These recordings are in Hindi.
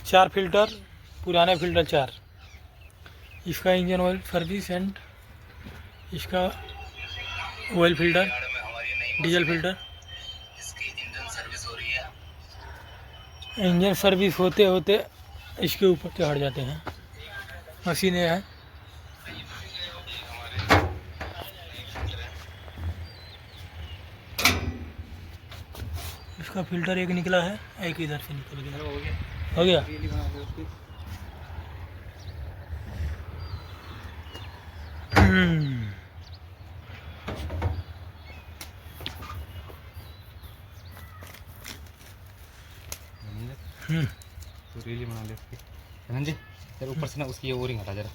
4 फिल्टर, पुराने फिल्टर 4। इसका इंजन ऑयल सर्विस एंड इसका oil filter, diesel filter. Engine service होते होते इसके ऊपर चढ़ जाते हैं। मशीनें हैं। इसका फिल्टर एक निकला है, एक इधर से निकल गया। हो गया। तो रेली बना ले उसकी धनंजय। सर ऊपर से ना उसकी ओरिंग हटा जरा।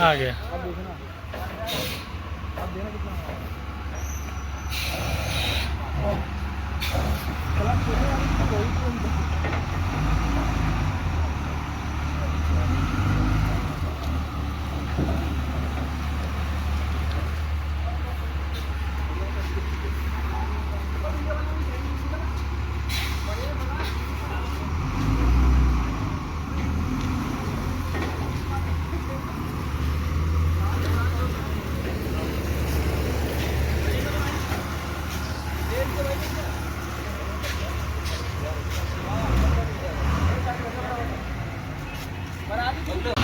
आ गया। बराबर